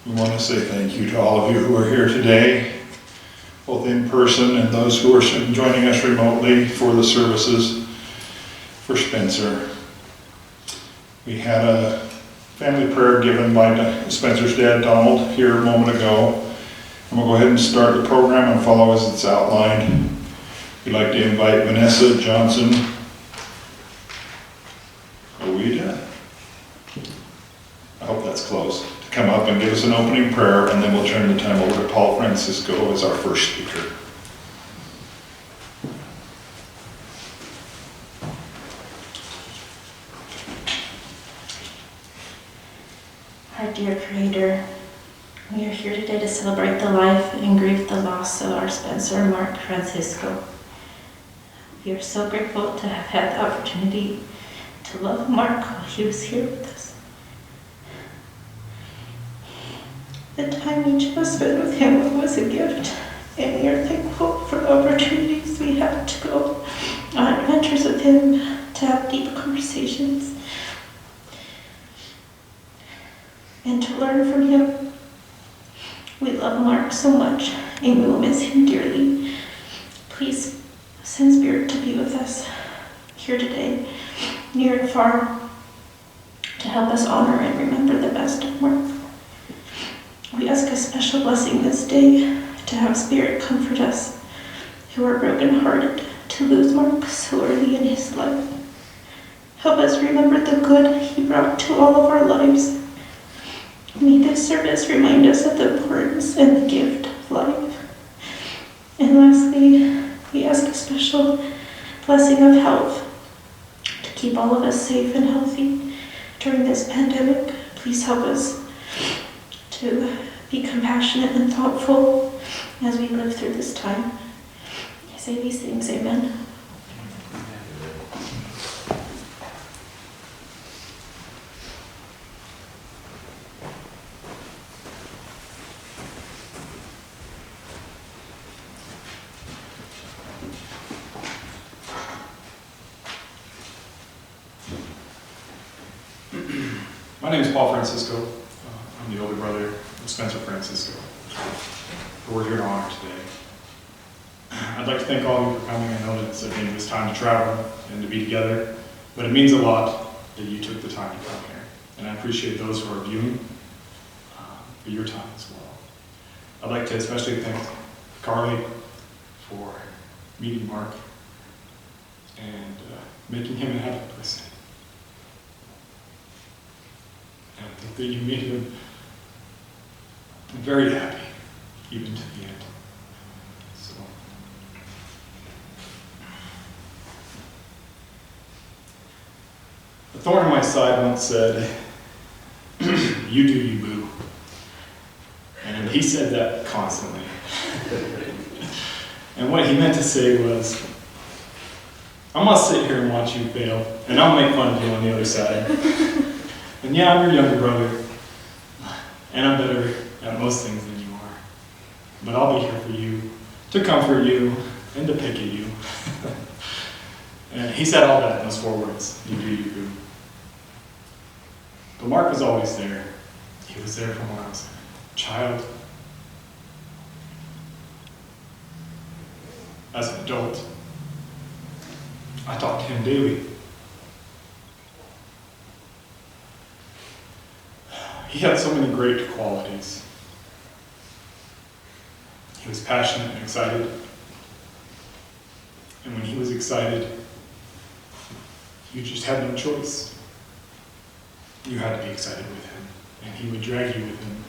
We want to say thank you to all of you who are here today, both in person and those who are joining us remotely for the services for Spencer. We had a family prayer given by Spencer's dad, Donald, here a moment ago. And we'll go ahead and start the program and follow as it's outlined. We'd like to invite Vanessa Johnson Oida, I hope that's close, to come up and give us an opening prayer, and then we'll turn the time over to Paul Francisco as our first speaker. Our dear Creator, we are here today to celebrate the life and grieve the loss of our Spencer Mark Francisco. We are so grateful to have had the opportunity to love Mark while he was here with us. The time each of us spent with him was a gift, and we are thankful for the opportunities we had to go on adventures with him, to have deep conversations, and to learn from him. We love Mark so much, and we will miss him dearly. Please send Spirit to be with us here today, near and far, to help us honor and remember the best of Mark. We ask a special blessing this day to have Spirit comfort us who are brokenhearted to lose Mark so early in his life. Help us remember the good he brought to all of our lives. May this service remind us of the importance and the gift of life. And lastly, we ask a special blessing of health to keep all of us safe and healthy during this pandemic. Please help us to be compassionate and thoughtful as we live through this time. I say these things, amen. My name is Paul Francisco. I'm the older brother of Spencer Francisco. We're here to honor today. I'd like to thank all of you for coming. I know that it's a dangerous time to travel and to be together, but it means a lot that you took the time to come here. And I appreciate those who are viewing for your time as well. I'd like to especially thank Carly for meeting Mark and making him a happy person. And I think that you made him very happy, even to the end. So, a thorn in my side once said, "You do you, boo." And he said that constantly. And what he meant to say was, I'm gonna sit here and watch you fail, and I'll make fun of you on the other side. And yeah, I'm your younger brother, and I'm better at most things than you are. But I'll be here for you, to comfort you, and to pick at you. And he said all that in those 4 words, "You do you, boo." But Mark was always there. He was there from when I was a child. As an adult, I talked to him daily. He had so many great qualities. He was passionate and excited. And when he was excited, you just had no choice. You had to be excited with him, and he would drag you with him.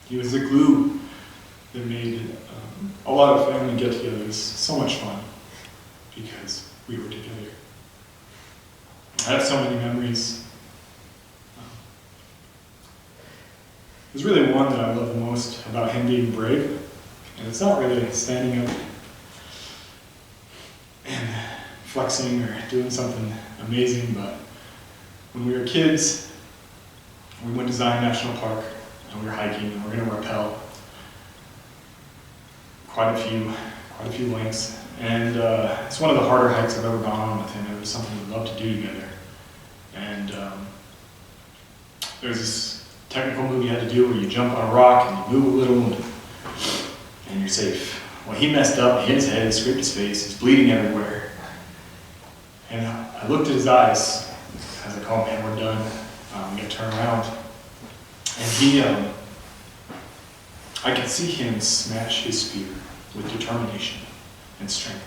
He was the glue that made a lot of family get-togethers so much fun because we were together. I have so many memories. There's really one that I love the most about him being brave, and it's not really standing up and flexing or doing something amazing, but when we were kids, we went to Zion National Park, and we were hiking, and we were going to rappel quite a few lengths, and it's one of the harder hikes I've ever gone on with him. It was something we'd love to do together, and there's this technical move you had to do where you jump on a rock and you move a little and you're safe. Well, he messed up, he hit his head, he scraped his face, he's bleeding everywhere. And I looked at his eyes as I called, man, we're done. We gotta turn around. And I could see him smash his fear with determination and strength.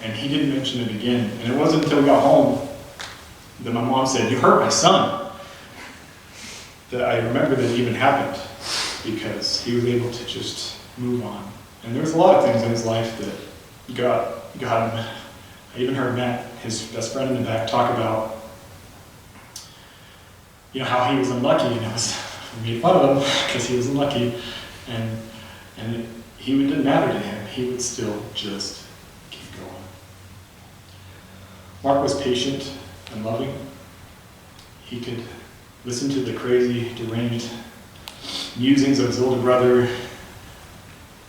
And he didn't mention it again. And it wasn't until we got home that my mom said, "You hurt my son," that I remember that it even happened, because he was able to just move on. And there was a lot of things in his life that got him. I even heard Matt, his best friend in the back, talk about, how he was unlucky, and I made fun of him because he was unlucky, and it didn't matter to him. He would still just keep going. Mark was patient and loving. He could listen to the crazy, deranged musings of his older brother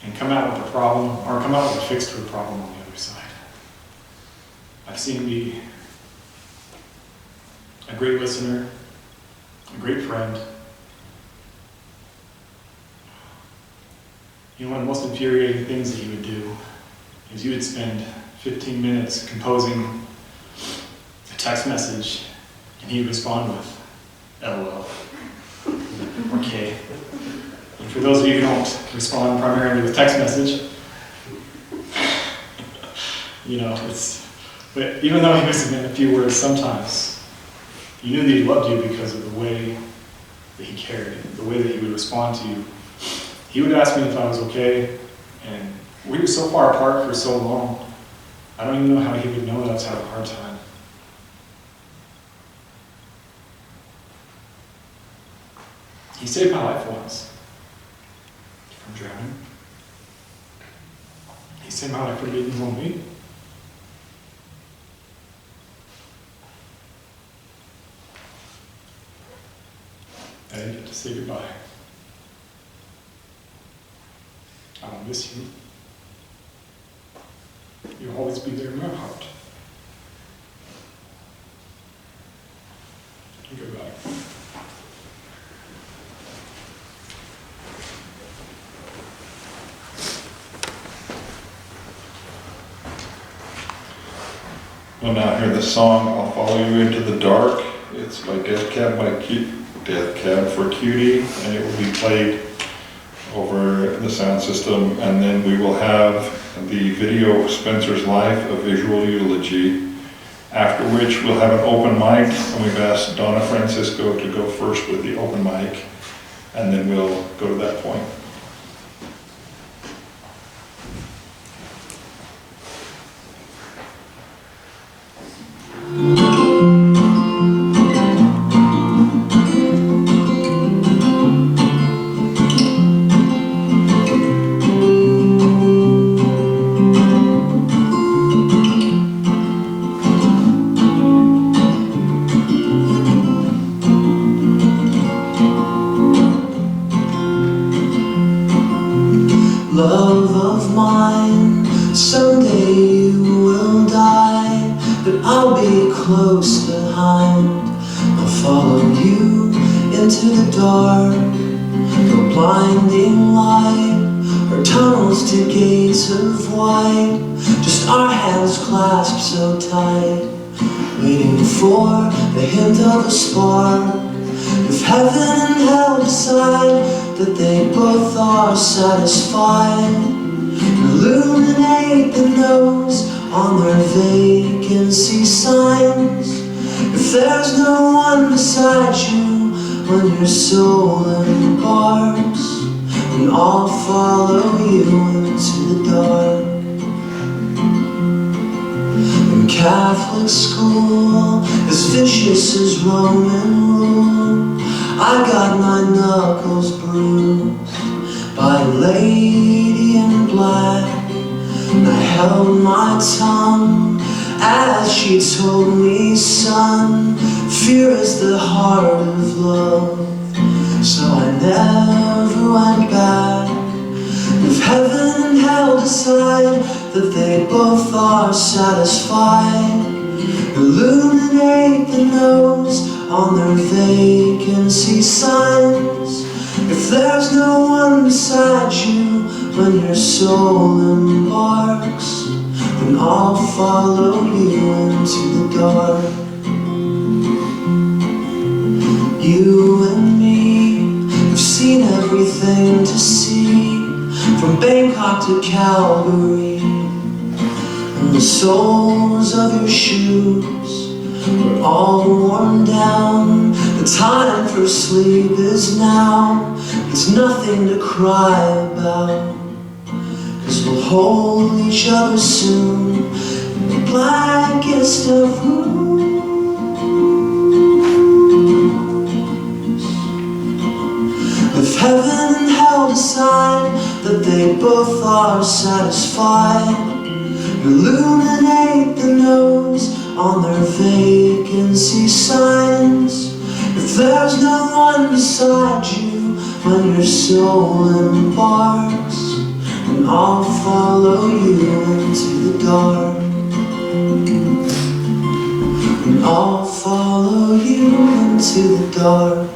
and come out with a problem, or come out with a fix to a problem on the other side. I've seen him be a great listener, a great friend. One of the most infuriating things that he would do is you would spend 15 minutes composing a text message, and he would respond with LOL or K. And for those of you who don't respond primarily with text message, but even though he was in a few words, sometimes you knew that he loved you because of the way that he cared, the way that he would respond to you. He would ask me if I was okay, and we were so far apart for so long, I don't even know how he would know that I was having a hard time. He saved my life once from drowning. He saved my life from being lonely. I didn't get to say goodbye. I will miss you. You'll always be there in my heart. Goodbye. We'll now hear the song, "I'll Follow You Into the Dark." It's by Death Cab for Cutie, and it will be played over the sound system, and then we will have the video of Spencer's life, a visual eulogy, after which we'll have an open mic, and we've asked Donna Francisco to go first with the open mic, and then we'll go to that point. Love of mine, someday you will die, but I'll be close behind. I'll follow you into the dark, no blinding light, or tunnels to gates of white, just our hands clasped so tight, waiting for the hint of a spark. If heaven and hell decide that they both are satisfied, illuminate the nose on their vacancy signs. If there's no one beside you when your soul embarks, then I'll follow you into the dark. In Catholic school, as vicious as Roman rule, I got my knuckles bruised by a lady in black, and I held my tongue as she told me, son, fear is the heart of love. So I never went back. If heaven and hell decide that they both are satisfied, illuminate the nose on their vacancy signs. If there's no one beside you when your soul embarks, then I'll follow you into the dark. You and me have seen everything to see, from Bangkok to Calgary, and the soles of your shoes are all worn down. The time for sleep is now. There's nothing to cry about, 'cause we'll hold each other soon in the blackest of rooms. If heaven and hell decide that they both are satisfied, illuminate the nose on their vacancy signs. If there's no one beside you when your soul embarks, then I'll follow you into the dark. And I'll follow you into the dark.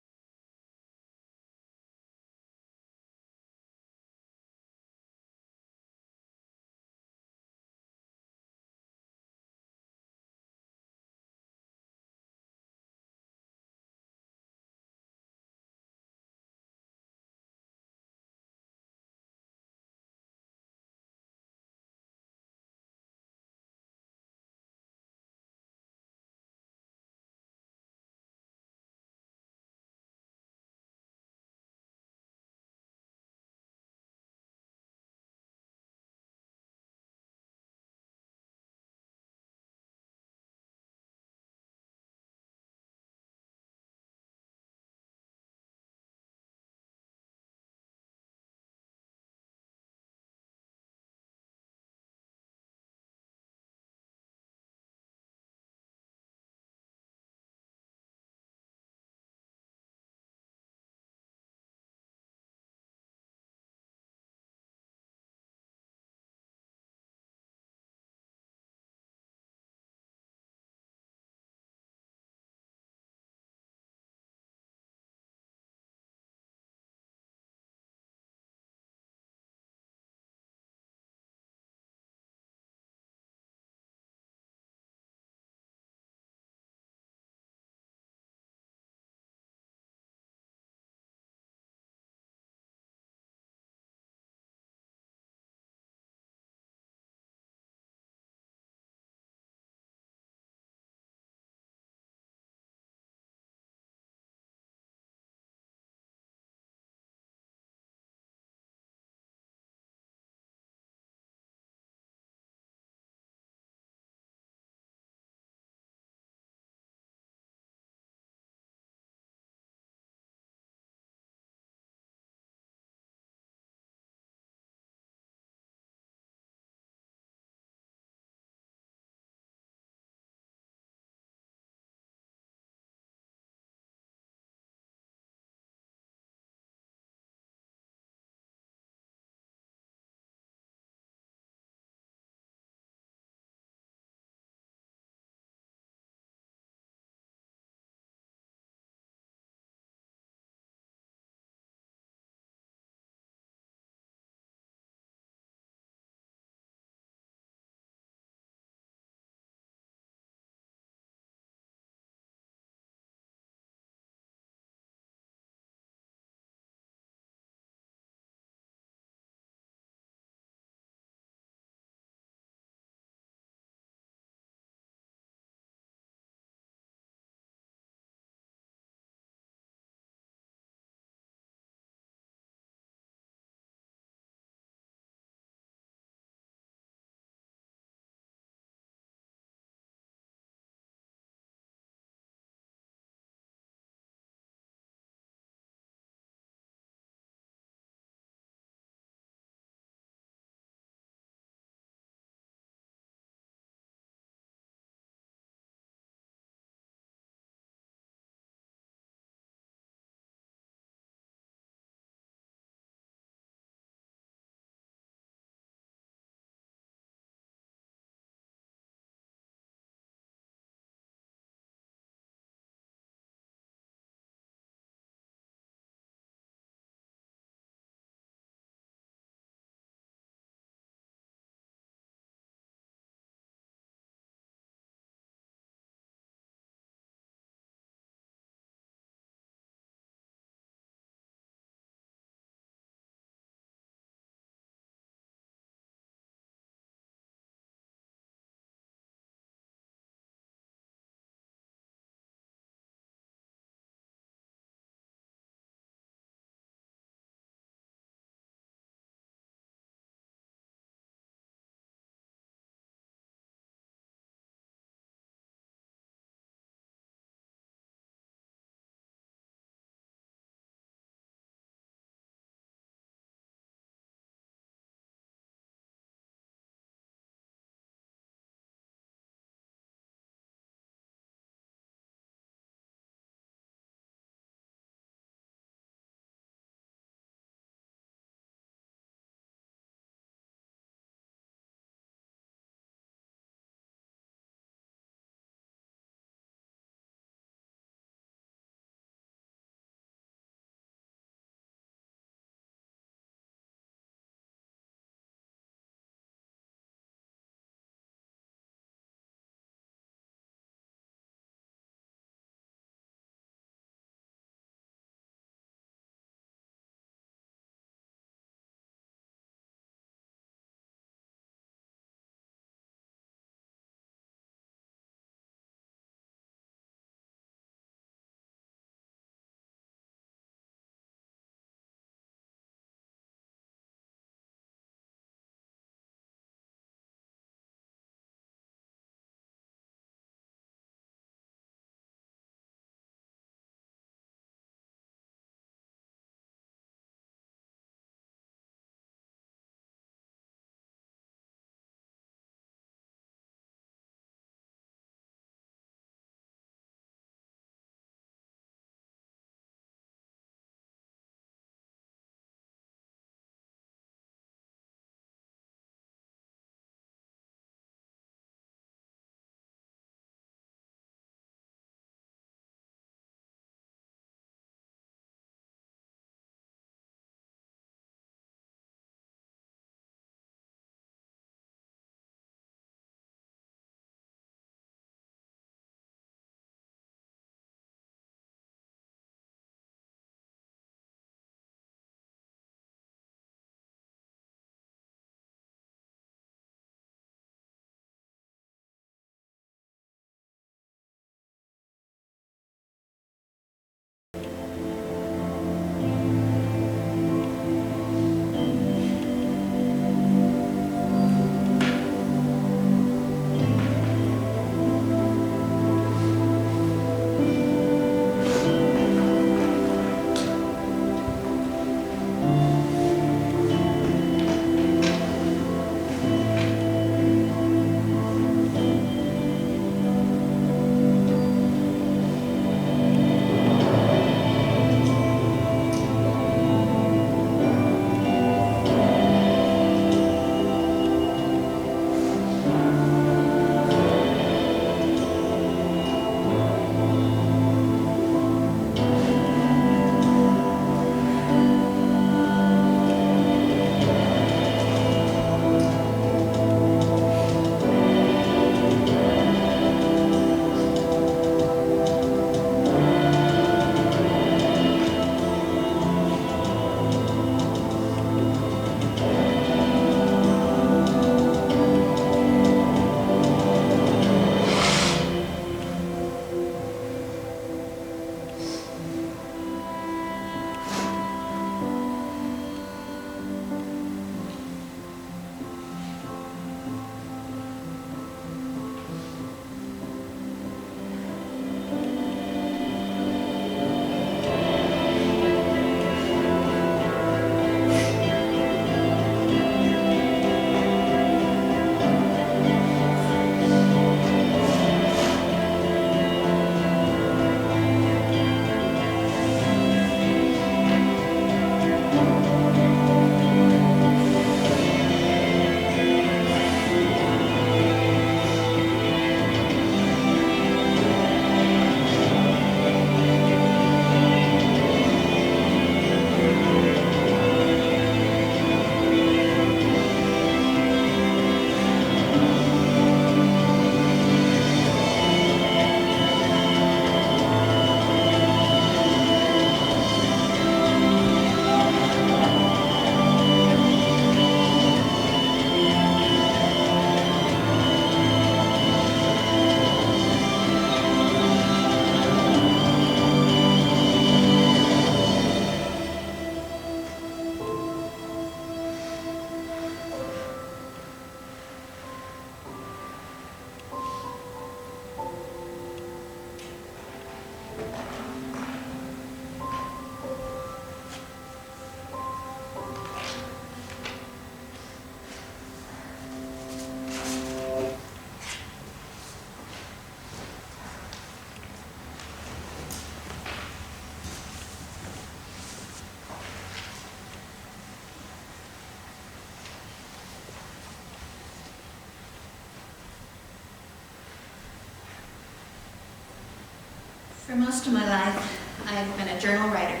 For most of my life, I've been a journal writer,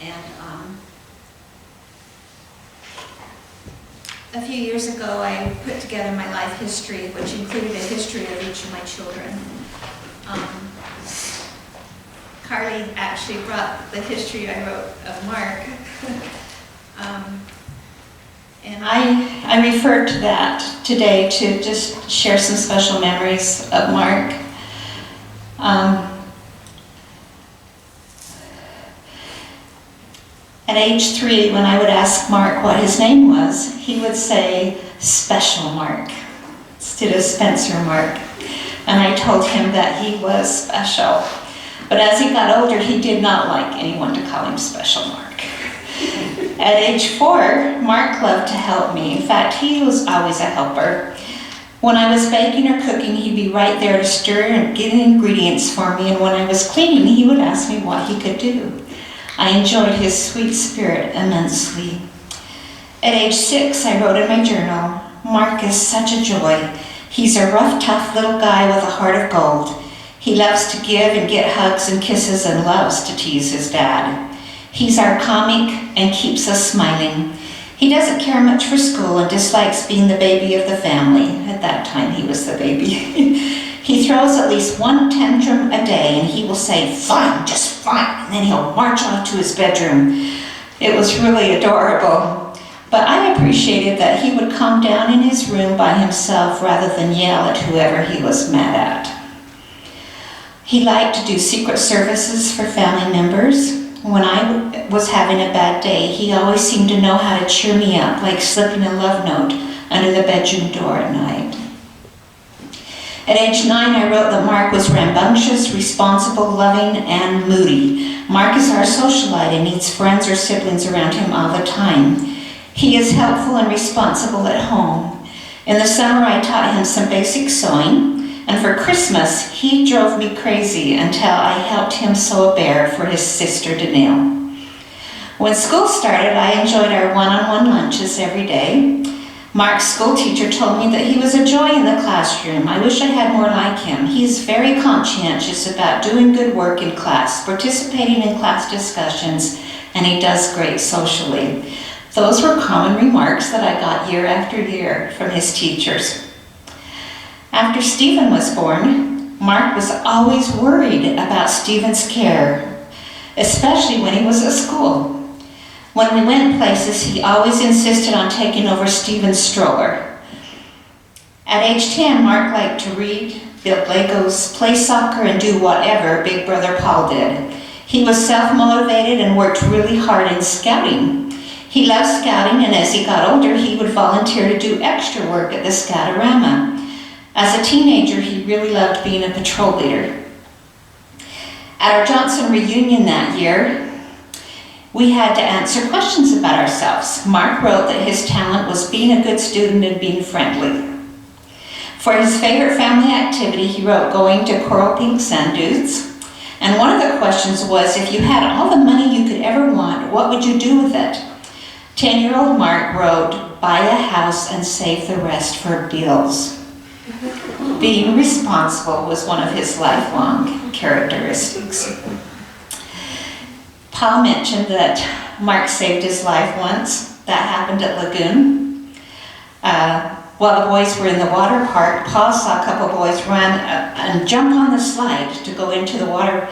and a few years ago I put together my life history, which included a history of each of my children. Carly actually brought the history I wrote of Mark. And I referred to that today to just share some special memories of Mark. At age 3, when I would ask Mark what his name was, he would say, Special Mark, instead of Spencer Mark. And I told him that he was special. But as he got older, he did not like anyone to call him Special Mark. At age 4, Mark loved to help me. In fact, he was always a helper. When I was baking or cooking, he'd be right there to stir and get ingredients for me. And when I was cleaning, he would ask me what he could do. I enjoyed his sweet spirit immensely. At age 6, I wrote in my journal, Mark is such a joy. He's a rough, tough little guy with a heart of gold. He loves to give and get hugs and kisses and loves to tease his dad. He's our comic and keeps us smiling. He doesn't care much for school and dislikes being the baby of the family. At that time, he was the baby. He throws at least one tantrum a day, and he will say, fine, just fine, and then he'll march off to his bedroom. It was really adorable. But I appreciated that he would calm down in his room by himself rather than yell at whoever he was mad at. He liked to do secret services for family members. When I was having a bad day, he always seemed to know how to cheer me up, like slipping a love note under the bedroom door at night. At age 9, I wrote that Mark was rambunctious, responsible, loving, and moody. Mark is our socialite and needs friends or siblings around him all the time. He is helpful and responsible at home. In the summer, I taught him some basic sewing. And for Christmas, he drove me crazy until I helped him sew a bear for his sister Danielle. When school started, I enjoyed our one-on-one lunches every day. Mark's school teacher told me that he was a joy in the classroom. I wish I had more like him. He's very conscientious about doing good work in class, participating in class discussions, and he does great socially. Those were common remarks that I got year after year from his teachers. After Stephen was born, Mark was always worried about Stephen's care, especially when he was at school. When we went places, he always insisted on taking over Stephen's stroller. At age 10, Mark liked to read, build Legos, play soccer, and do whatever Big Brother Paul did. He was self-motivated and worked really hard in scouting. He loved scouting, and as he got older, he would volunteer to do extra work at the Scoutorama. As a teenager, he really loved being a patrol leader. At our Johnson reunion that year, we had to answer questions about ourselves. Mark wrote that his talent was being a good student and being friendly. For his favorite family activity, he wrote going to Coral Pink Sand Dunes. And one of the questions was, if you had all the money you could ever want, what would you do with it? 10-year-old Mark wrote, buy a house and save the rest for bills. Being responsible was one of his lifelong characteristics. Paul mentioned that Mark saved his life once. That happened at Lagoon. While the boys were in the water park, Paul saw a couple boys run and jump on the slide to go into the water.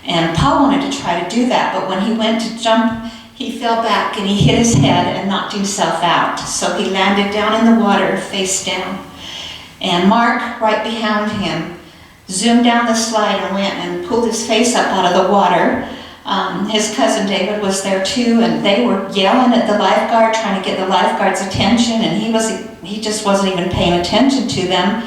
And Paul wanted to try to do that, but when he went to jump, he fell back and he hit his head and knocked himself out. So he landed down in the water, face down. And Mark, right behind him, zoomed down the slide and went and pulled his face up out of the water. His cousin David was there too, and they were yelling at the lifeguard, trying to get the lifeguard's attention, and he just wasn't even paying attention to them.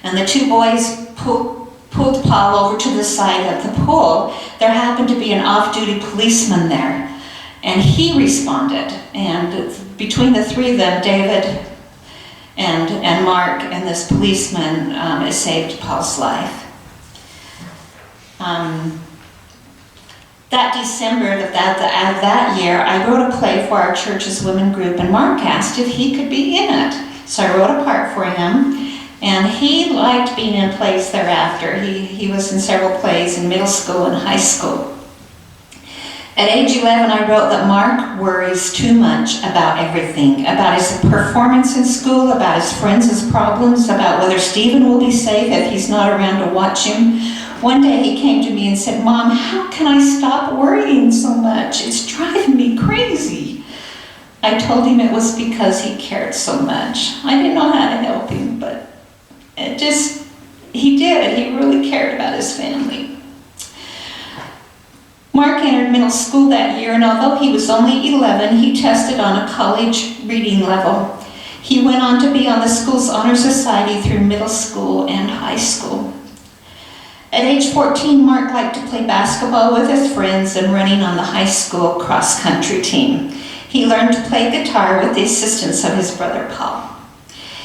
And the two boys pulled Paul over to the side of the pool. There happened to be an off-duty policeman there, and he responded. And between the three of them, David and Mark and this policeman, it saved Paul's life. That December of that year, I wrote a play for our church's women group, and Mark asked if he could be in it. So I wrote a part for him, And he liked being in plays thereafter. He was in several plays in middle school and high school. At age 11, I wrote that Mark worries too much about everything, about his performance in school, about his friends' problems, about whether Stephen will be safe if he's not around to watch him. One day he came to me and said, "Mom, how can I stop worrying so much? It's driving me crazy." I told him it was because he cared so much. I didn't know how to help him, but he did. He really cared about his family. Mark entered middle school that year, and although he was only 11, he tested on a college reading level. He went on to be on the school's honor society through middle school and high school. At age 14, Mark liked to play basketball with his friends and running on the high school cross-country team. He learned to play guitar with the assistance of his brother Paul.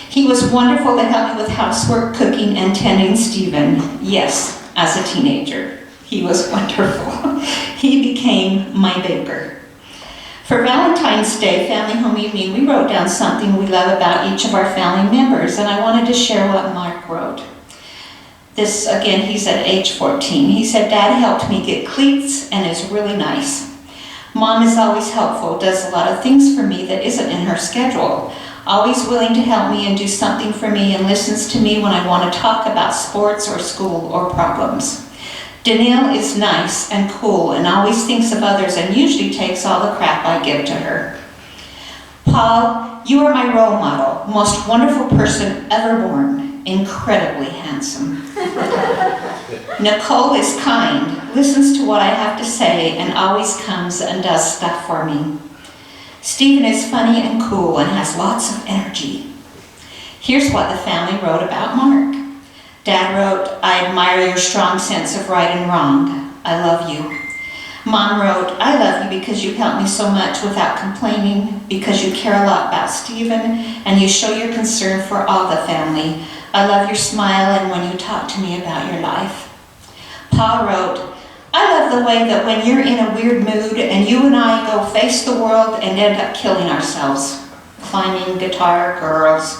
He was wonderful to help me with housework, cooking, and tending Stephen. Yes, as a teenager. He was wonderful. He became my baker. For Valentine's Day family home evening, we wrote down something we love about each of our family members, and I wanted to share what Mark wrote. This, again, he's at age 14. He said, "Dad helped me get cleats and is really nice. Mom is always helpful, does a lot of things for me that isn't in her schedule. Always willing to help me and do something for me and listens to me when I want to talk about sports or school or problems. Danielle is nice and cool and always thinks of others and usually takes all the crap I give to her. Paul, you are my role model, most wonderful person ever born, incredibly handsome. Nicole is kind, listens to what I have to say, and always comes and does stuff for me. Stephen is funny and cool and has lots of energy." Here's what the family wrote about Mark. Dad wrote, "I admire your strong sense of right and wrong. I love you." Mom wrote, "I love you because you help me so much without complaining, because you care a lot about Stephen, and you show your concern for all the family. I love your smile and when you talk to me about your life." Paul wrote, "I love the way that when you're in a weird mood and you and I go face the world and end up killing ourselves, climbing, guitar, girls.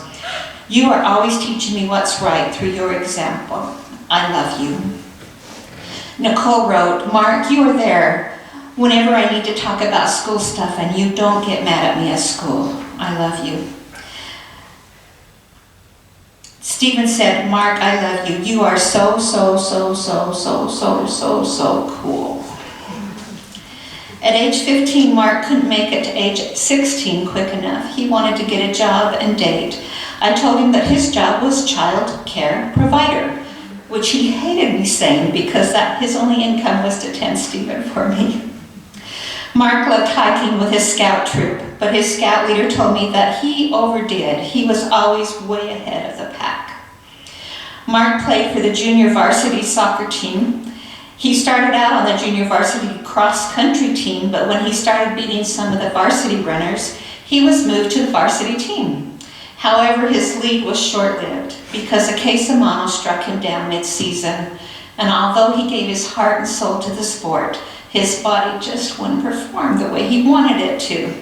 You are always teaching me what's right through your example. I love you." Nicole wrote, "Mark, you are there whenever I need to talk about school stuff and you don't get mad at me at school. I love you." Stephen said, "Mark, I love you. You are so cool." At age 15, Mark couldn't make it to age 16 quick enough. He wanted to get a job and date. I told him that his job was child care provider, which he hated me saying because his only income was to tend Stephen for me. Mark loved hiking with his scout troop, but his scout leader told me that he overdid. He was always way ahead of the pack. Mark played for the junior varsity soccer team. He started out on the junior varsity cross-country team, but when he started beating some of the varsity runners, he was moved to the varsity team. However, his lead was short-lived because a case of mono struck him down mid-season, and although he gave his heart and soul to the sport, his body just wouldn't perform the way he wanted it to.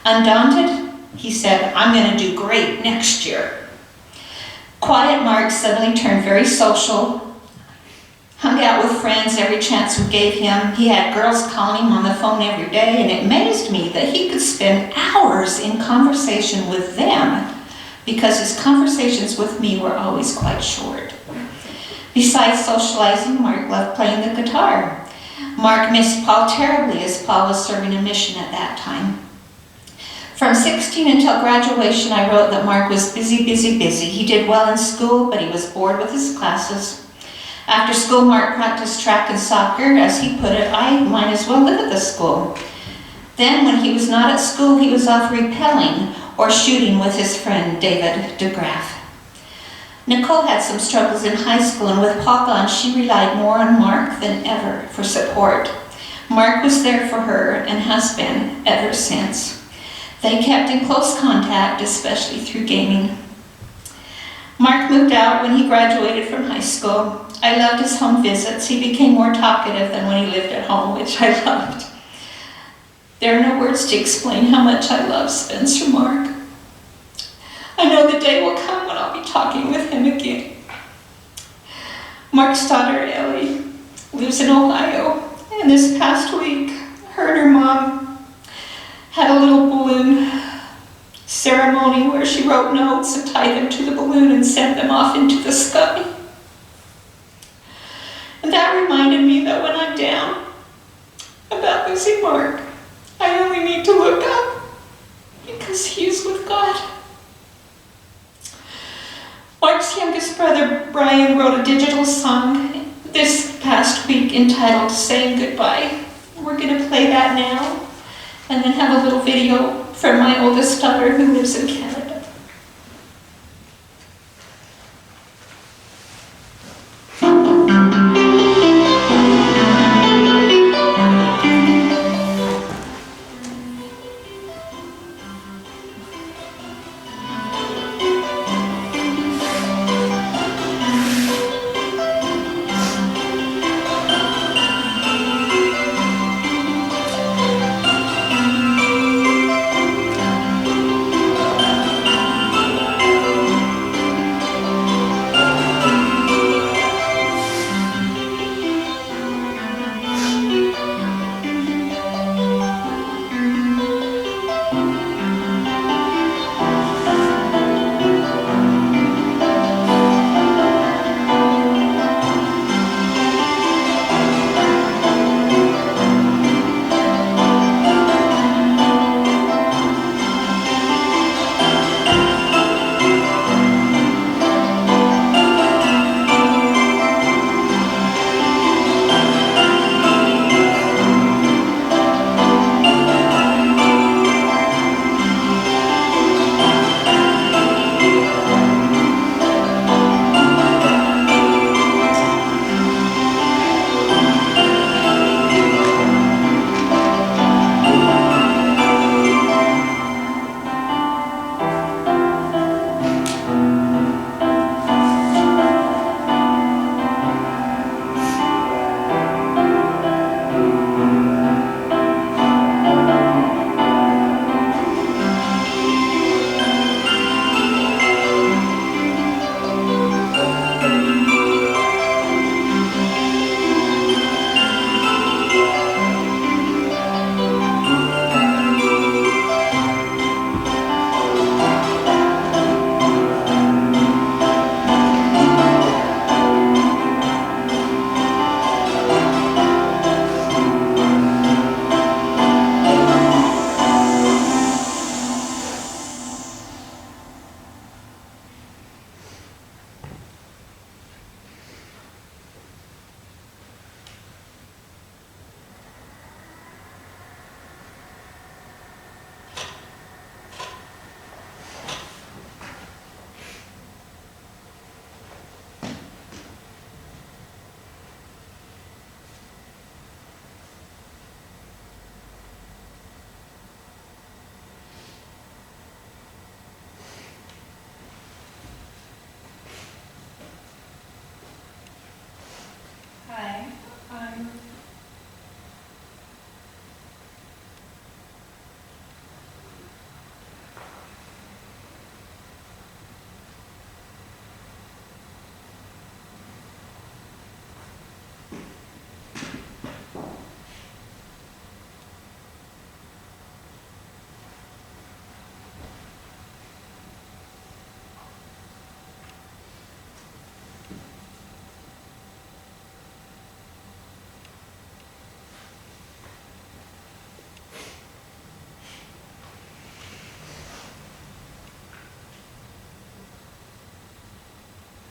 Undaunted, he said, "I'm going to do great next year." Quiet Mark suddenly turned very social, hung out with friends every chance we gave him. He had girls calling him on the phone every day, and it amazed me that he could spend hours in conversation with them because his conversations with me were always quite short. Besides socializing, Mark loved playing the guitar. Mark missed Paul terribly as Paul was serving a mission at that time. From 16 until graduation, I wrote that Mark was busy. He did well in school, but he was bored with his classes. After school, Mark practiced track and soccer. As he put it, I might as well live at the school. Then, when he was not at school, he was off rappelling or shooting with his friend David DeGraff. Nicole had some struggles in high school, and with Paul gone, she relied more on Mark than ever for support. Mark was there for her and has been ever since. They kept in close contact, especially through gaming. Mark moved out when he graduated from high school. I loved his home visits. He became more talkative than when he lived at home, which I loved. There are no words to explain how much I love Spencer Mark. I know the day will come when I'll be talking with him again. Mark's daughter, Ellie, lives in Ohio, and this past week, her and her mom had a little balloon ceremony where she wrote notes and tied them to the balloon and sent them off into the sky. And that reminded me that when I'm down about losing Mark, I only need to look up because he is with God. Mark's youngest brother, Brian, wrote a digital song this past week entitled Saying Goodbye. We're going to play that now and then have a little video from my oldest daughter who lives in Canada.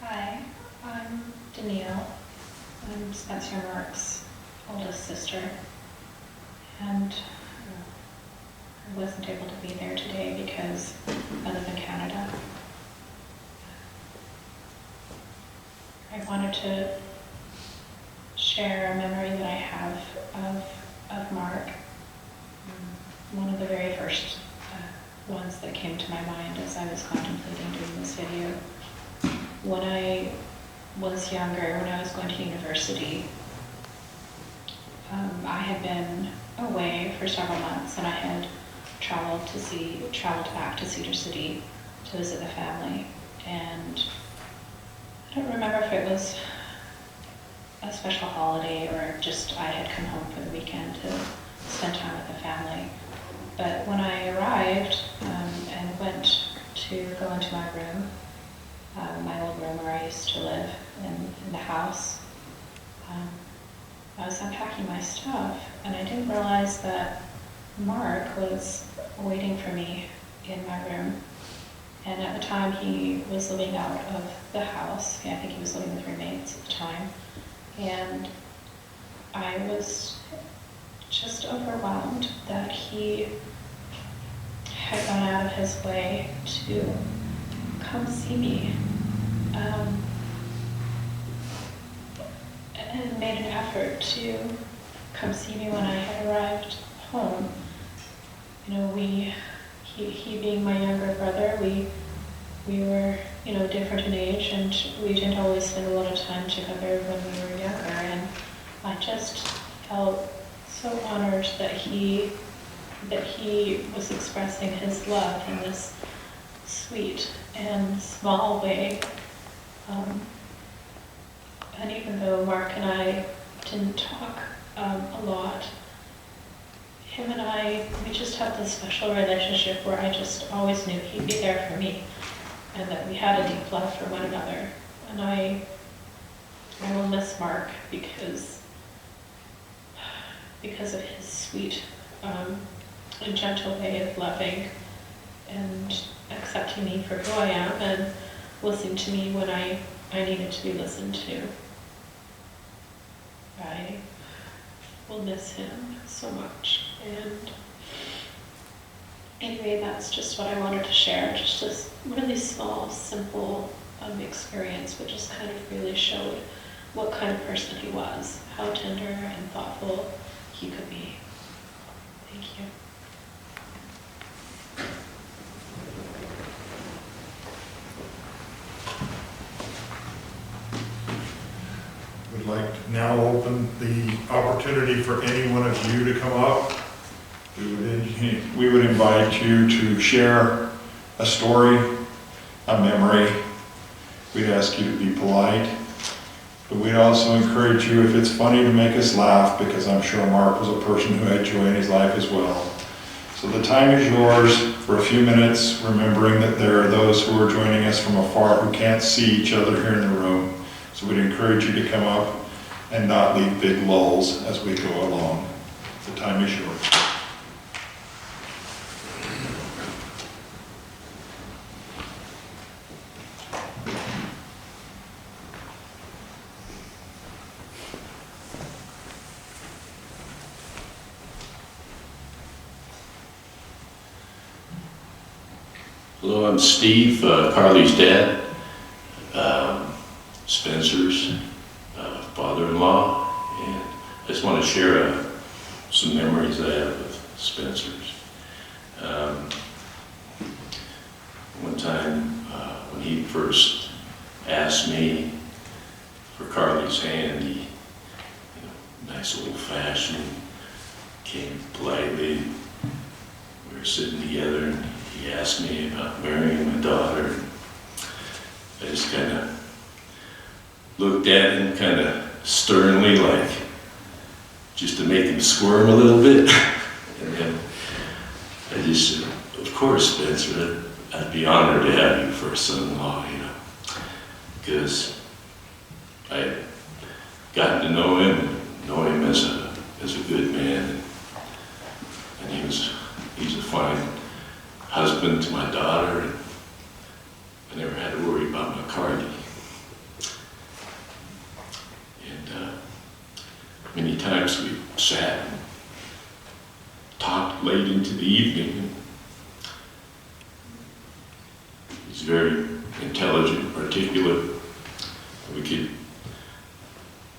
Hi, I'm Danielle. I'm Spencer Mark's oldest sister, and I wasn't able to be there today because I live in Canada. I wanted to share a memory that I have of Mark. One of the very first ones that came to my mind as I was contemplating doing this video. When I was younger, when I was going to university, I had been away for several months, and I had traveled back to Cedar City to visit the family. And I don't remember if it was a special holiday or just I had come home for the weekend to spend time with the family. But when I arrived and went to go into my room, my old room where I used to live in the house, I was unpacking my stuff and I didn't realize that Mark was waiting for me in my room. And at the time he was living out of the house. I think he was living with roommates at the time. And I was just overwhelmed that he had gone out of his way to come see me. And made an effort to come see me when I had arrived home. You know, he being my younger brother, we were, you know, different in age, and we didn't always spend a lot of time together when we were younger. And I just felt so honored that he was expressing his love in this sweet and small way. And even though Mark and I didn't talk a lot, him and I, we just had this special relationship where I just always knew he'd be there for me and that we had a deep love for one another. And I will miss Mark because of his sweet and gentle way of loving and accepting me for who I am and listening to me when I needed to be listened to. I will miss him so much. And anyway, that's just what I wanted to share. Just this really small, simple experience, but just kind of really showed what kind of person he was, how tender and thoughtful he could be. Thank you. Would like to now open the opportunity for any one of you to come up. We would invite you to share a story, a memory. We'd ask you to be polite, but we'd also encourage you, if it's funny, to make us laugh, because I'm sure Mark was a person who had joy in his life as well. So the time is yours for a few minutes, remembering that there are those who are joining us from afar who can't see each other here in the room. So we'd encourage you to come up and not leave big lulls as we go along. The time is yours. Hello, I'm Steve, Carly's dad, Spencer's father-in-law, and I just want to share some memories I have with Spencer's. One time when he first asked me for Carly's hand, he, nice old-fashioned, came politely. We were sitting together, and he asked me about marrying my daughter. I just kind of looked at him kind of sternly, like just to make him squirm a little bit. And then I just said, of course, Spencer, I'd be honored to have you for a son-in-law, because I had gotten to know him as a good man, and he's a fine husband to my daughter, and I never had to worry about my Carly. And many times we sat and talked late into the evening. He's very intelligent, articulate. We could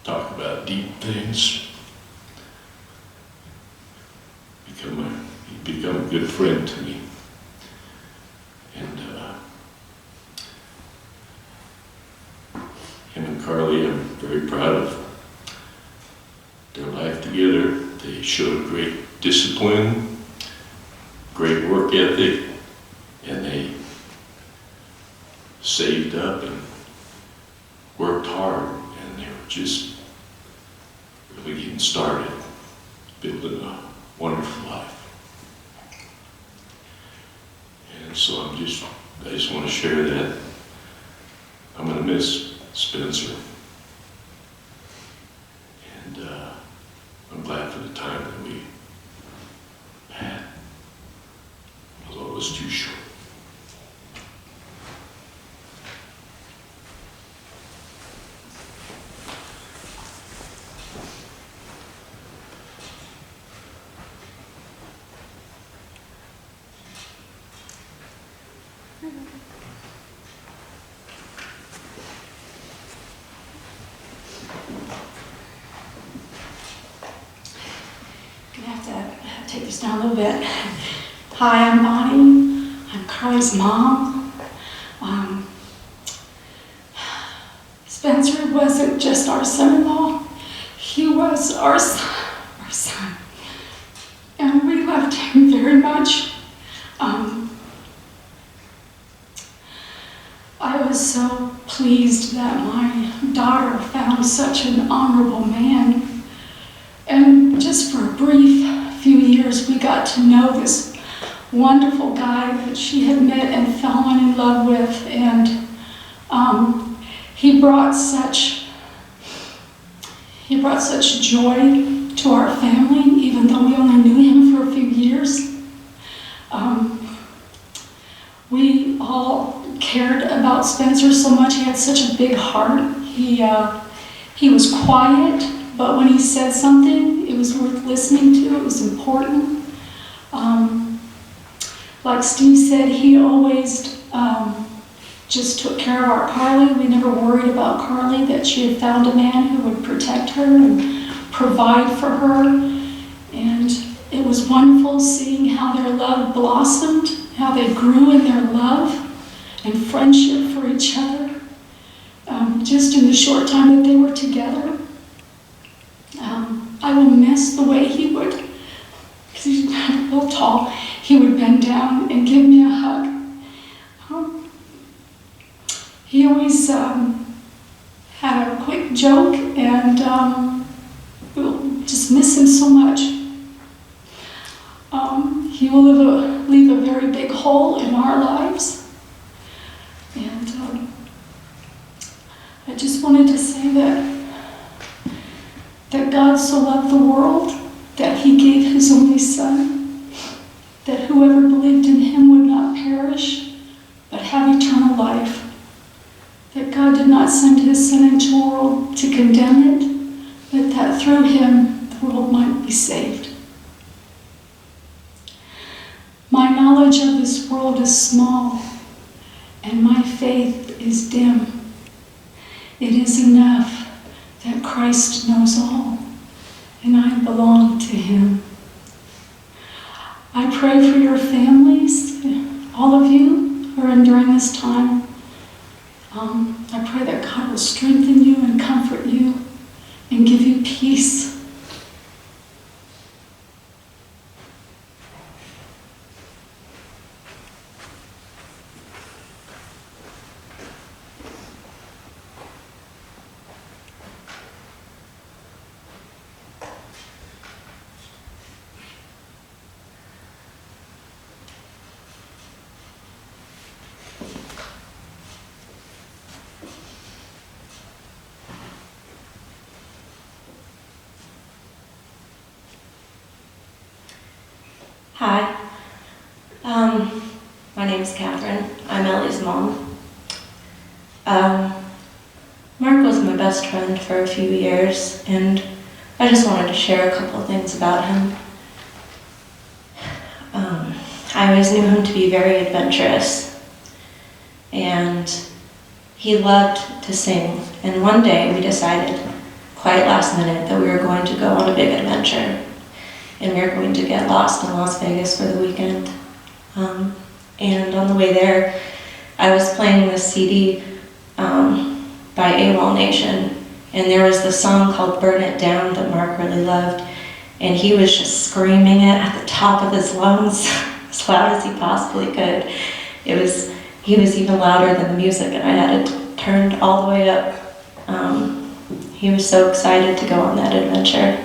talk about deep things. He'd become a good friend to me. And him and Carly, I'm very proud of their life together. They showed great discipline, great work ethic, and they saved up and worked hard, and they were just really getting started, building a wonderful life. And so I just want to share that. I'm going to miss Spencer. And I'm glad for the time that we had, although it was too short. Gonna have to take this down a little bit. Hi, I'm Bonnie. I'm Carly's mom. Spencer wasn't just our son-in-law. He was our son. And we loved him very much. I was so pleased that my daughter found such an honorable man. And just for a brief few years, we got to know this wonderful guy that she had met and fallen in love with. And he brought such joy to our family, even though we only knew him for a few years. We all cared about Spencer so much. He had such a big heart. He was quiet, but when he said something, it was worth listening to. It was important. Like Steve said, he always just took care of our Carly. We never worried about Carly, that she had found a man who would protect her and provide for her. And it was wonderful seeing how their love blossomed, how they grew in their love and friendship for each other, just in the short time that they were together. I will miss the way he would, because he's real tall, he would bend down and give me a hug. He always had a quick joke, and we'll just miss him so much. He will leave a very big hole in our lives. And I just wanted to say that God so loved the world that he gave his only Son, that whoever believed in him would not perish, but have eternal life. That God did not send his Son into the world to condemn it, but that through him the world might be saved. My knowledge of this world is small, and my faith is dim. It is enough that Christ knows all, and I belong to him. I pray for your families, all of you who are enduring this time. I pray that God will strengthen you and comfort you and give you peace. Hi, my name is Catherine. I'm Ellie's mom. Mark was my best friend for a few years, and I just wanted to share a couple of things about him. I always knew him to be very adventurous, and he loved to sing. And one day we decided, quite last minute, that we were going to go on a big adventure. And we were going to get lost in Las Vegas for the weekend. And on the way there, I was playing this CD by AWOL Nation, and there was this song called Burn It Down that Mark really loved, and he was just screaming it at the top of his lungs as loud as he possibly could. It he was even louder than the music, and I had it turned all the way up. He was so excited to go on that adventure.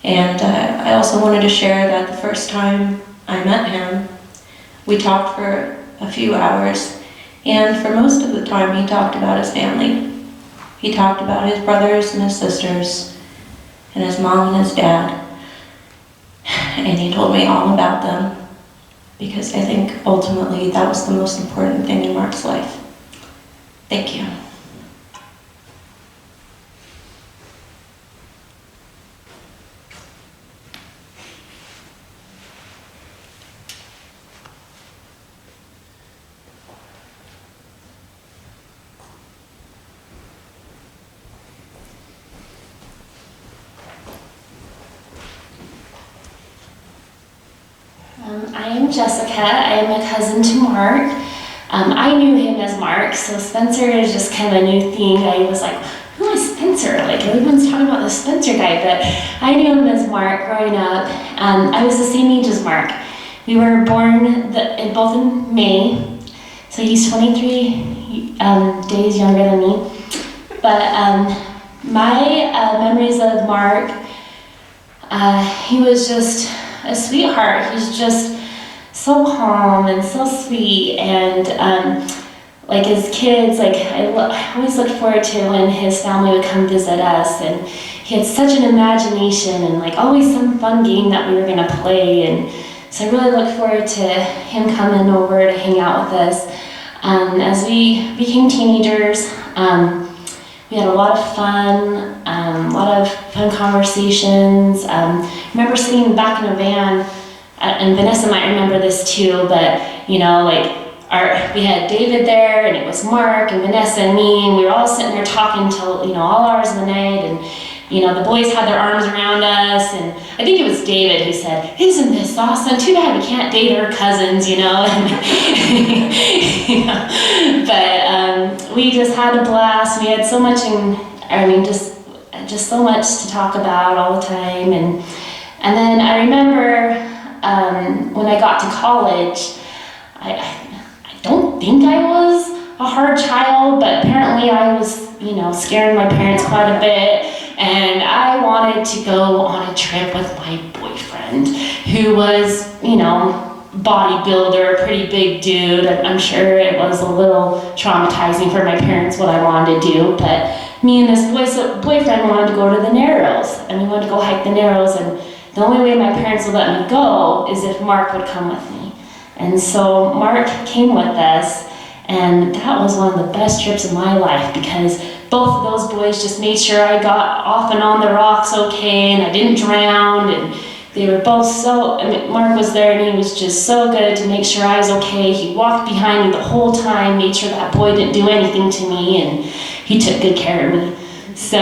And I also wanted to share that the first time I met him, we talked for a few hours, and for most of the time he talked about his family. He talked about his brothers and his sisters, and his mom and his dad, and he told me all about them, because I think ultimately that was the most important thing in Mark's life. Thank you. I am Jessica. I am a cousin to Mark. I knew him as Mark, so Spencer is just kind of a new thing. I was like, who is Spencer? Like, everyone's talking about this Spencer guy, but I knew him as Mark growing up. I was the same age as Mark. We were born both in May, so he's 23 days younger than me. But my memories of Mark, he was just a sweetheart. He's just so calm and so sweet, and like as kids, like I always looked forward to when his family would come visit us, and he had such an imagination and like always some fun game that we were gonna play, and so I really look forward to him coming over to hang out with us. As we became teenagers, we had a lot of fun, conversations. I remember sitting back in a van, and Vanessa might remember this too, but you know, like we had David there, and it was Mark and Vanessa and me, and we were all sitting there talking till all hours of the night, and the boys had their arms around us, and I think it was David who said, "Isn't this awesome? Too bad we can't date our cousins, But we just had a blast. We had so much, just so much to talk about all the time, and then I remember when I got to college, I don't think I was a hard child, but apparently I was, scaring my parents quite a bit, and I wanted to go on a trip with my boyfriend, who was, bodybuilder, pretty big dude. I'm sure it was a little traumatizing for my parents what I wanted to do, but me and this boyfriend wanted to go to the Narrows, and we wanted to go hike the Narrows, and the only way my parents would let me go is if Mark would come with me. And so Mark came with us, and that was one of the best trips of my life, because both of those boys just made sure I got off and on the rocks okay, and I didn't drown, and they were both Mark was there, and he was just so good to make sure I was okay. He walked behind me the whole time, made sure that boy didn't do anything to me, and he took good care of me. So,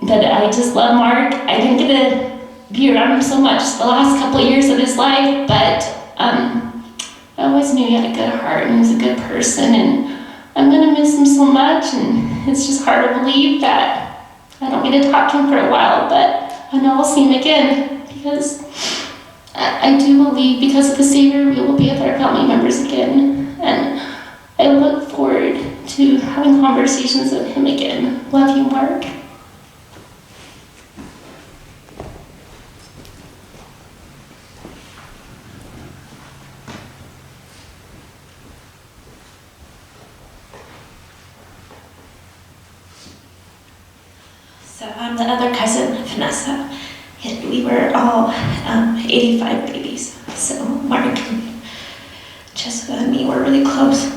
but I just love Mark. I didn't get to be around him so much the last couple of years of his life, but I always knew he had a good heart and he was a good person, and I'm gonna miss him so much, and it's just hard to believe that I don't get to talk to him for a while, but I know I'll see him again, because I do believe because of the Savior we will be with our family members again, and I look forward to having conversations with him again. Love you, Mark. So I'm the other cousin, Vanessa, and we were all 85 babies. So Mark and Jessica and me were really close.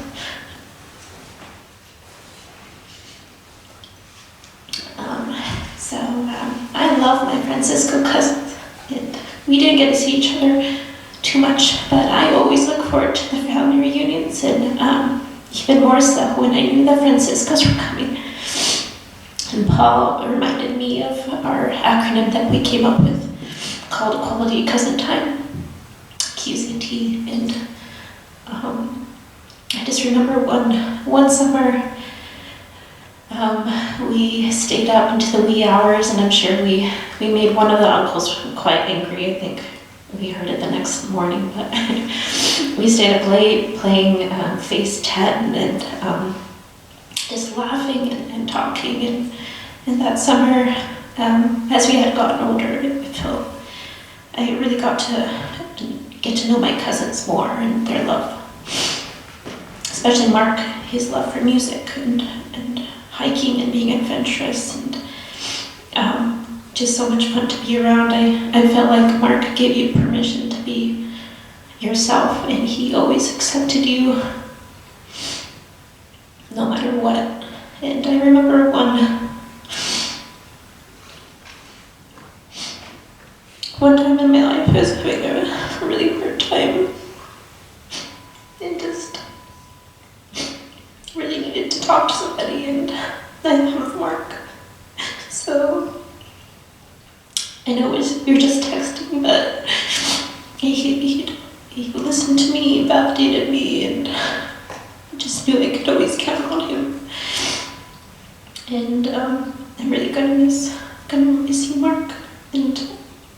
I love my Francisco cousins, and we didn't get to see each other too much, but I always look forward to the family reunions, and even more so when I knew the Franciscos were coming. And Paul reminded me of our acronym that we came up with called Quality Cousin Time, QCT, and I just remember one summer we stayed up into the wee hours, and I'm sure we made one of the uncles quite angry. I think we heard it the next morning, but we stayed up late playing Phase 10 and just laughing and talking. And that summer, as we had gotten older, I really got to get to know my cousins more and their love. Especially Mark, his love for music and hiking and being adventurous and just so much fun to be around. I felt like Mark gave you permission to be yourself, and he always accepted you no matter what. And I remember one time in my life I was having a really hard time and just really needed to talk to somebody, and I have Mark. So I know you're just texting, but he listened to me, validated me, and I just knew I could always count on him. And I'm really gonna miss you, Mark. And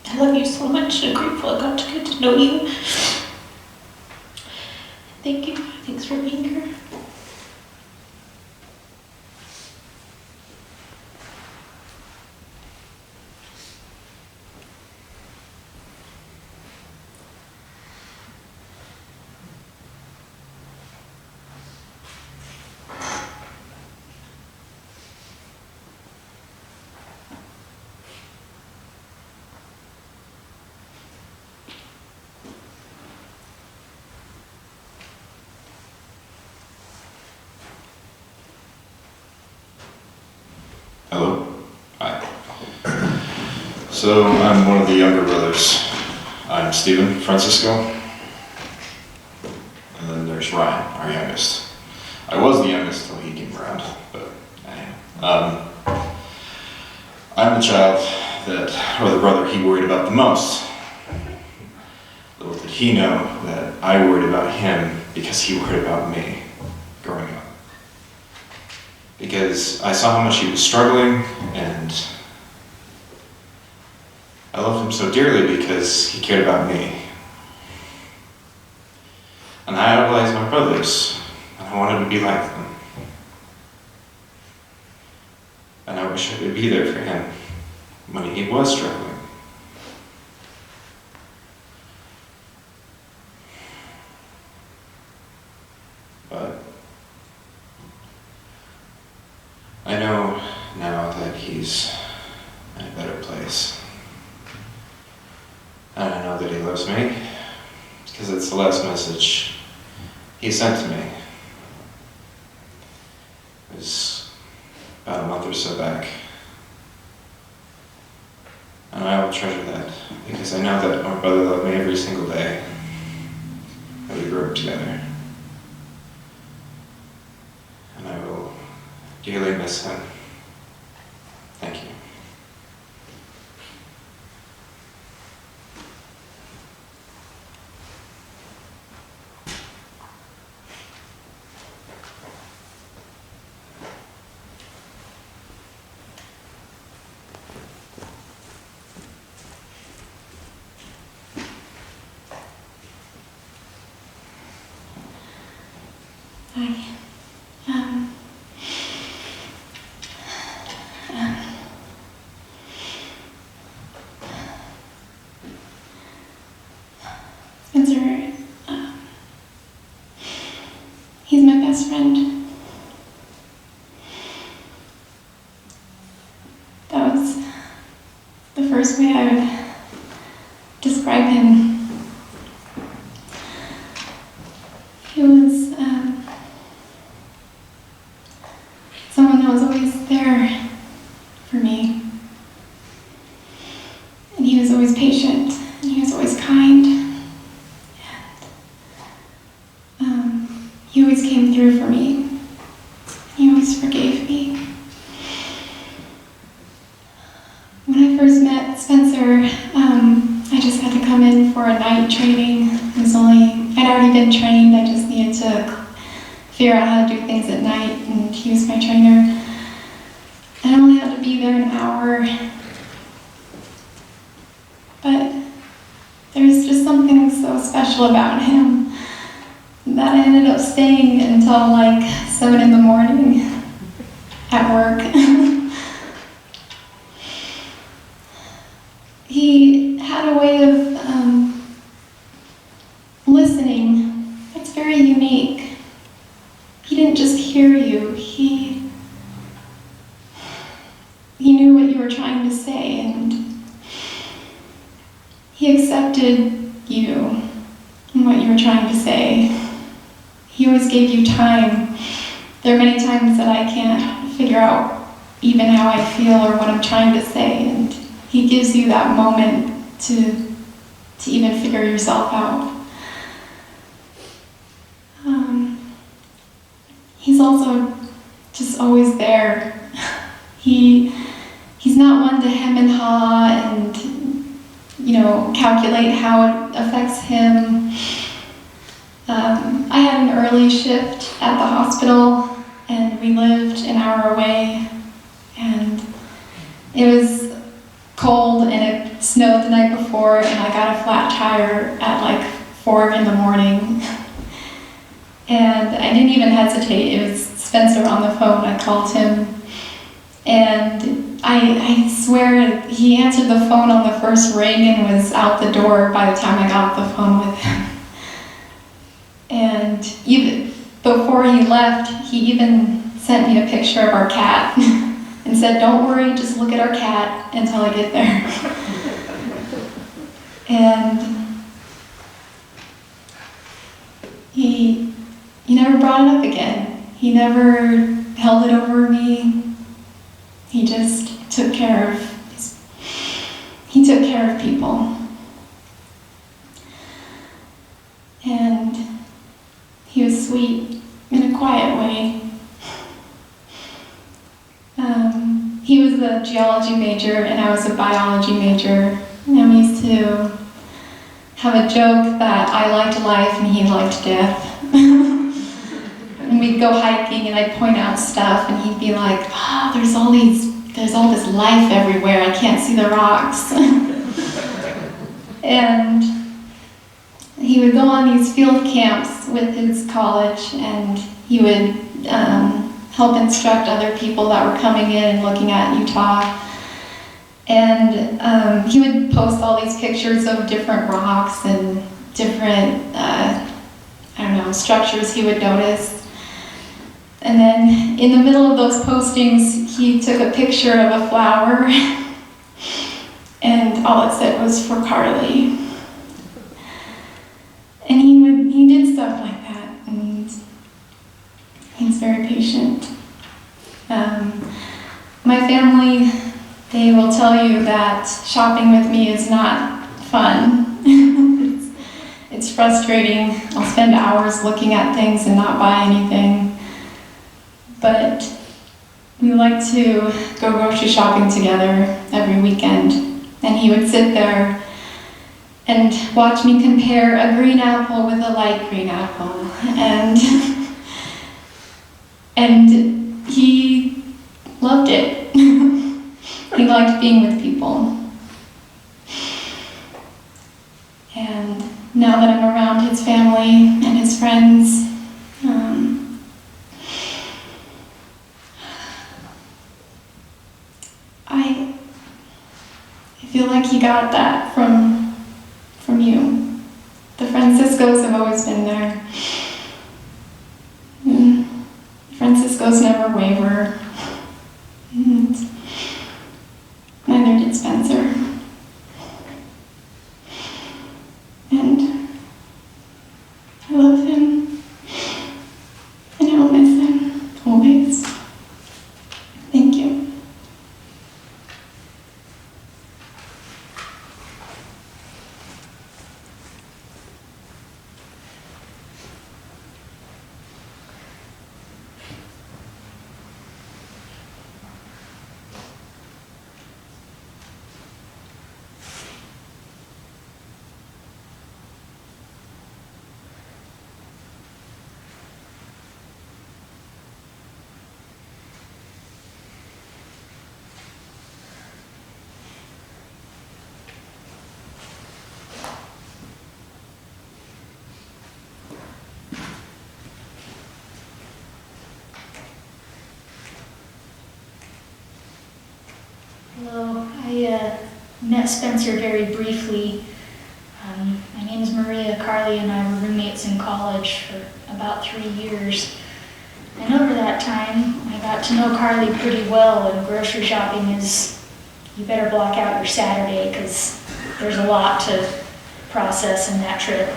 I love you so much and grateful I got to get to know you. Thank you. Thanks for being here. Hello. Hi. So I'm one of the younger brothers. I'm Stephen Francisco. And then there's Ryan, our youngest. I was the youngest until he came around, but I am. I'm the child or the brother he worried about the most. Little did he know that I worried about him because he worried about me growing up. Because I saw how much he was struggling, and I loved him so dearly because he cared about me. And I idolized my brothers, and I wanted to be like them. And I wish I could be there for him when he was struggling. But I know now that he's in a better place. And I know that he loves me, because it's the last message he sent to me. It was about a month or so back. And I will treasure that, because I know that my brother loved me every single day that we grew up together. And I will dearly miss him. Thank you. Hi. Spencer, he's my best friend. That was the first way I would describe him. He was someone that was always there for me. And he was always patient, and he was always kind. And he always came through for me. He always forgave me. When I first met Spencer, I just had to come in for a night training. I'd already been trained, I just needed to figure out how to do things at night, and he was my trainer. I only had to be there an hour, but there's just something so special about him. that I ended up staying until like 7 in the morning at work. He had a way of listening that's very unique. He didn't just hear you, he knew what you were trying to say, and he accepted you and what you were trying to say. He always gave you time. There are many times that I can't figure out even how I feel or what I'm trying to say, and he gives you that moment to even figure yourself out. He's also just always there. He's not one to hem and haw and, calculate how it affects him. I had an early shift at the hospital, and we lived an hour away, and it was cold and it snowed the night before, and I got a flat tire at like 4 in the morning. And I didn't even hesitate. It was Spencer on the phone. I called him, and I swear he answered the phone on the first ring and was out the door by the time I got off the phone with him. And even before he left, he even sent me a picture of our cat and said, "Don't worry, just look at our cat until I get there." And he never brought it up again. He never held it over me. He just took care of people. And he was sweet in a quiet way. He was a geology major and I was a biology major. And we used to have a joke that I liked life and he liked death. And we'd go hiking and I'd point out stuff and he'd be like, there's all this life everywhere, I can't see the rocks. And he would go on these field camps with his college, and he would help instruct other people that were coming in and looking at Utah. And he would post all these pictures of different rocks and different, structures he would notice. And then in the middle of those postings, he took a picture of a flower, and all it said was "for Carly." And he did stuff like that, and he's very patient. My family, they will tell you that shopping with me is not fun. It's frustrating. I'll spend hours looking at things and not buy anything. But we like to go grocery shopping together every weekend. And he would sit there and watch me compare a green apple with a light green apple. And he loved it. He liked being with people. And now that I'm around his family and his friends, I feel like he got that from you. The Franciscos have always been there. Franciscos never waver. And neither did Spencer. And I love him. And I will miss him always. Thank you. Hello, I met Spencer very briefly. My name is Maria. Carly and I were roommates in college for about 3 years. And over that time, I got to know Carly pretty well, and grocery shopping is, you better block out your Saturday because there's a lot to process in that trip.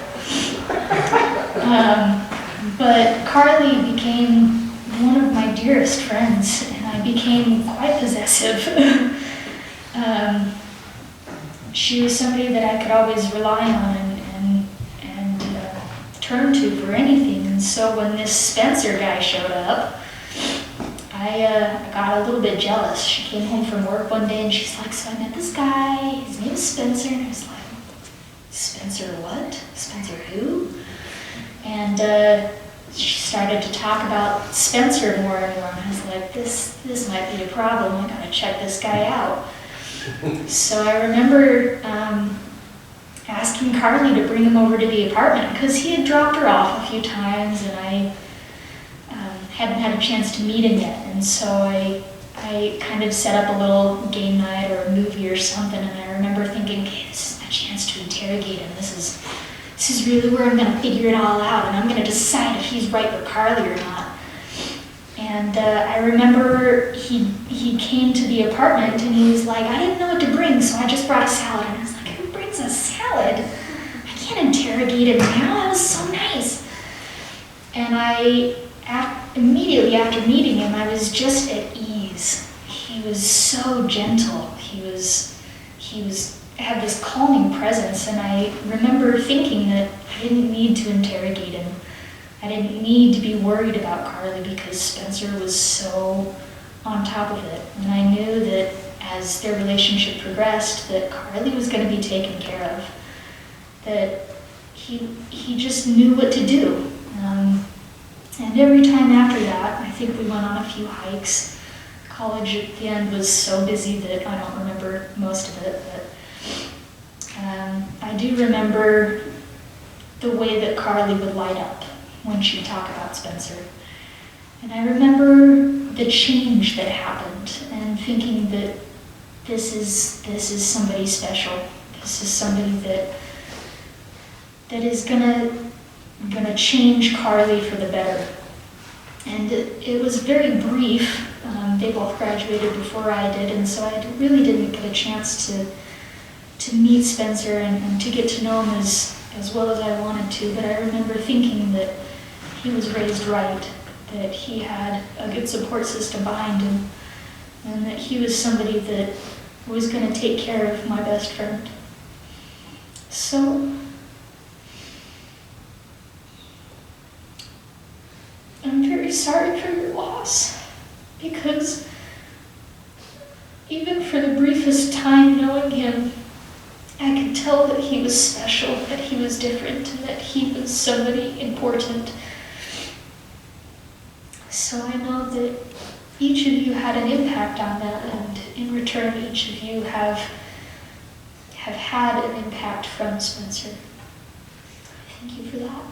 But Carly became one of my dearest friends, and I became quite possessive. She was somebody that I could always rely on and turn to for anything. And so when this Spencer guy showed up, I got a little bit jealous. She came home from work one day and she's like, so I met this guy, his name is Spencer. And I was like, Spencer what? Spencer who? And she started to talk about Spencer more and more. And I was like, this might be a problem. I gotta check this guy out. So I remember asking Carly to bring him over to the apartment because he had dropped her off a few times and I hadn't had a chance to meet him yet. And so I kind of set up a little game night or a movie or something, and I remember thinking, okay, this is my chance to interrogate him. This is really where I'm going to figure it all out, and I'm going to decide if he's right with Carly or not. And I remember he came to the apartment and he was like, I didn't know what to bring, so I just brought a salad. And I was like, who brings a salad? I can't interrogate him now. That was so nice. And immediately after meeting him, I was just at ease. He was so gentle. He had this calming presence, and I remember thinking that I didn't need to interrogate him. I didn't need to be worried about Carly because Spencer was so on top of it. And I knew that as their relationship progressed, that Carly was going to be taken care of. That he just knew what to do. And every time after that, I think we went on a few hikes. College at the end was so busy that I don't remember most of it, but I do remember the way that Carly would light up when she'd talk about Spencer. And I remember the change that happened and thinking that this is somebody special. This is somebody that is gonna change Carly for the better. And it was very brief. They both graduated before I did, and so I really didn't get a chance to meet Spencer and to get to know him as well as I wanted to. But I remember thinking that he was raised right, that he had a good support system behind him, and that he was somebody that was going to take care of my best friend. So I'm very sorry for your loss, because even for the briefest time knowing him, I could tell that he was special, that he was different, and that he was somebody important. So I know that each of you had an impact on that, and in return, each of you have had an impact from Spencer. Thank you for that.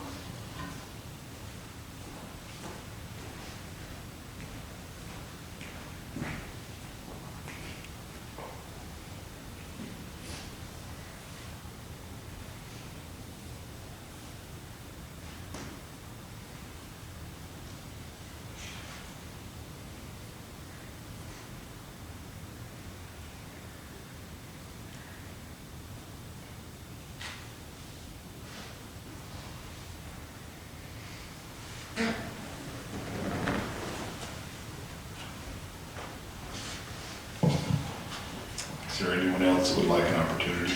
Is there anyone else that would like an opportunity?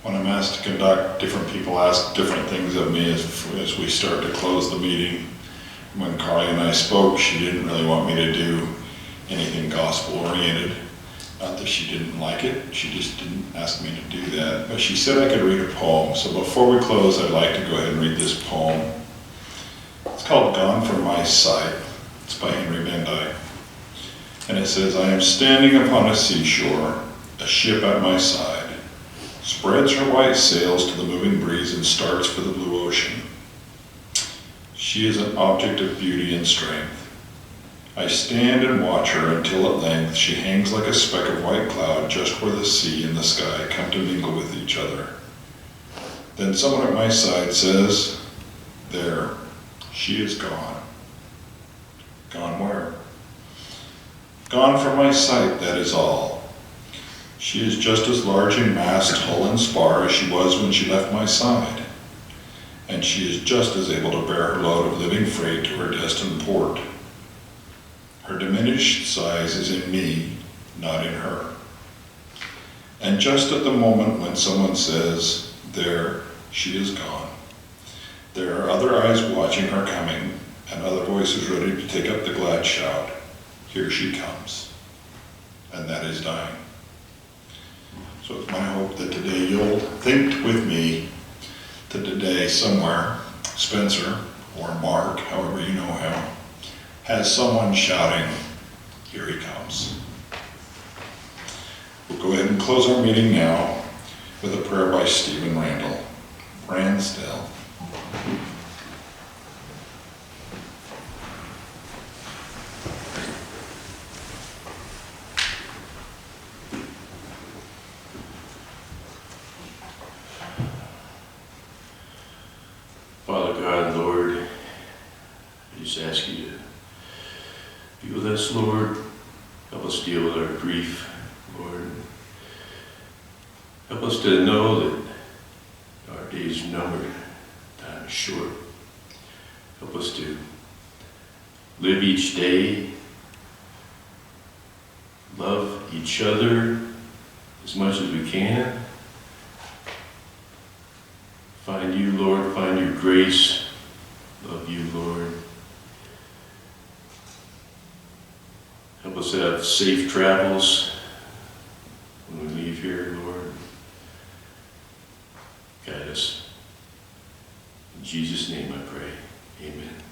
When I'm asked to conduct, different people ask different things of me as we start to close the meeting. When Carly and I spoke, she didn't really want me to do anything gospel-oriented. Not that she didn't like it, she just didn't ask me to do that. But she said I could read a poem. So before we close, I'd like to go ahead and read this poem. It's called Gone From My Sight. It's by Henry Van Dyke. And it says, I am standing upon a seashore, a ship at my side, spreads her white sails to the moving breeze and starts for the blue ocean. She is an object of beauty and strength. I stand and watch her until at length she hangs like a speck of white cloud just where the sea and the sky come to mingle with each other. Then someone at my side says, "There, she is gone." Gone where? Gone from my sight, that is all. She is just as large in mast, hull, and spar as she was when she left my side. And she is just as able to bear her load of living freight to her destined port. Her diminished size is in me, not in her. And just at the moment when someone says, "There, she is gone," there are other eyes watching her coming, and other voices ready to take up the glad shout, "Here she comes." And that is dying. So it's my hope that today you'll think with me that today somewhere, Spencer or Mark, however you know him, has someone shouting, "Here he comes." We'll go ahead and close our meeting now with a prayer by Stephen Ransdell. Father God, Lord, I just ask you to be with us, Lord. Help us deal with our grief, Lord. Help us to know that our days are numbered, time is short. Help us to live each day, love each other as much as we can. Find you, Lord, find your grace. Love you, Lord. Help us to have safe travels when we leave here, Lord. Guide us. In Jesus' name I pray. Amen.